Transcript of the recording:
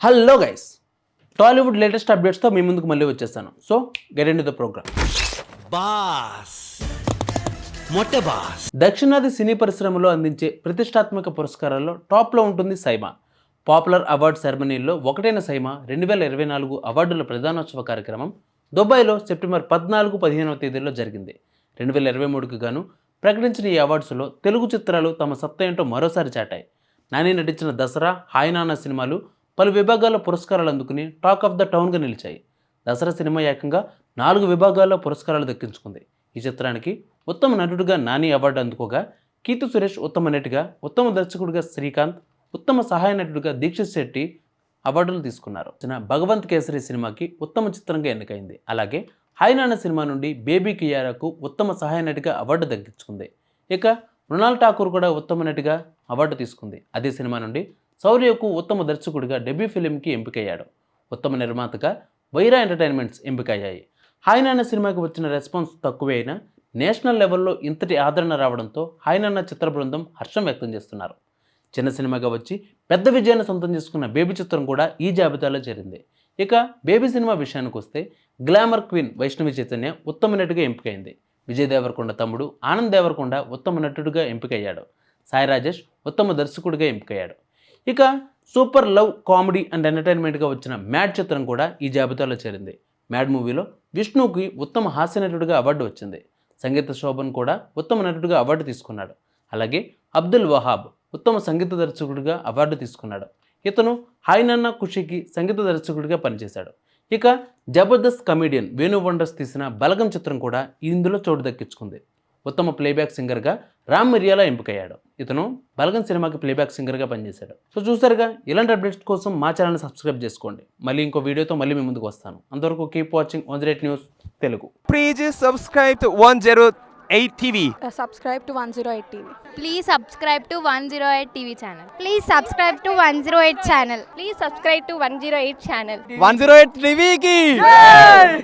Hello guys, Tollywood latest అప్డేట్స్తో మీ ముందుకు మళ్ళీ వచ్చేస్తాను. So get into the programme. దక్షిణాది సినీ పరిశ్రమలో అందించే ప్రతిష్టాత్మక పురస్కారాల్లో టాప్లో ఉంటుంది సైమా. పాపులర్ అవార్డ్ సెరమనీల్లో ఒకటైన సైమా 2024 అవార్డుల ప్రధానోత్సవ కార్యక్రమం దుబాయ్లో సెప్టెంబర్ 14-15 తేదీల్లో జరిగింది. 2023కి గాను ప్రకటించిన ఈ అవార్డ్స్లో తెలుగు చిత్రాలు తమ సత్తా ఏంటో మరోసారి చాటాయి. నాని నటించిన దసరా, హాయ్ నాన్న సినిమాలు పలు విభాగాల్లో పురస్కారాలు అందుకుని టాక్ ఆఫ్ ద టౌన్గా నిలిచాయి. దసరా సినిమా ఏకంగా 4 విభాగాల్లో పురస్కారాలు దక్కించుకుంది. ఈ చిత్రానికి ఉత్తమ నటుడిగా నాని అవార్డు అందుకోగా, కీర్తి సురేష్ ఉత్తమ నటిగా, ఉత్తమ దర్శకుడిగా శ్రీకాంత్, ఉత్తమ సహాయ నటుడిగా దీక్షిత్ శెట్టి అవార్డులు తీసుకున్నారు. భగవంత్ కేసరి సినిమాకి ఉత్తమ చిత్రంగా ఎన్నికైంది. అలాగే హాయ్ నాన్న సినిమా నుండి బేబీ కియారాకు ఉత్తమ సహాయ నటిగా అవార్డు దక్కించుకుంది. ఇక మృణాల్ ఠాకూర్ కూడా ఉత్తమ నటిగా అవార్డు తీసుకుంది. అదే సినిమా నుండి శౌర్యకు ఉత్తమ దర్శకుడిగా డెబ్యూ ఫిలింకి ఎంపికయ్యాడు. ఉత్తమ నిర్మాతగా వైరా ఎంటర్టైన్మెంట్స్ ఎంపికయ్యాయి. హాయ్ నాన్న సినిమాకి వచ్చిన రెస్పాన్స్ తక్కువే అయినా నేషనల్ లెవెల్లో ఇంతటి ఆదరణ రావడంతో హాయ్ నాన్న చిత్ర బృందం హర్షం వ్యక్తం చేస్తున్నారు. చిన్న సినిమాగా వచ్చి పెద్ద విజయాన్ని సొంతం చేసుకున్న బేబీ చిత్రం కూడా ఈ జాబితాలో చేరింది. ఇక బేబీ సినిమా విషయానికి వస్తే గ్లామర్ క్వీన్ వైష్ణవి చైతన్య ఉత్తమ నటిగా ఎంపికైంది. విజయ్ దేవరకొండ తమ్ముడు ఆనంద్ దేవరకొండ ఉత్తమ నటుడిగా ఎంపికయ్యాడు. సాయి రాజేష్ ఉత్తమ దర్శకుడిగా ఎంపికయ్యాడు. ఇక సూపర్ లవ్ కామెడీ అండ్ ఎంటర్టైన్మెంట్గా వచ్చిన మ్యాడ్ చిత్రం కూడా ఈ జాబితాలో చేరింది. మ్యాడ్ మూవీలో విష్ణుకి ఉత్తమ హాస్య నటుడిగా అవార్డు వచ్చింది. సంగీత శోభన్ కూడా ఉత్తమ నటుడిగా అవార్డు తీసుకున్నాడు. అలాగే అబ్దుల్ వహాబ్ ఉత్తమ సంగీత దర్శకుడిగా అవార్డు తీసుకున్నాడు. ఇతను హాయ్ నాన్న ఖుషీకి సంగీత దర్శకుడిగా పనిచేశాడు. ఇక జబర్దస్త్ కమీడియన్ వేణు వండర్స్ తీసిన బలగం చిత్రం కూడా ఇందులో చోటు దక్కించుకుంది. ఉత్తమ ప్లేబ్యాక్ సింగర్గా రామ్ మిరియాలా ఎంపికయ్యాడు. ఇతను బలగం సినిమాకి ప్లేబ్యాక్ సింగర్గా పనిచేశాడు. సో చూసారుగా, ఇలాంటి అప్డేట్స్ కోసం మా ఛానల్ని సబ్స్క్రైబ్ చేసుకోండి. మళ్ళీ ఇంకో వీడియోతో మళ్ళీ మీ ముందుకు వస్తాను. అంతవరకు keep watching 108 news Telugu. Please subscribe to 108 TV. Subscribe to 108 TV. Please subscribe to 108 TV channel. Please subscribe to 108 channel. Please subscribe to 108 channel. 108 TV ki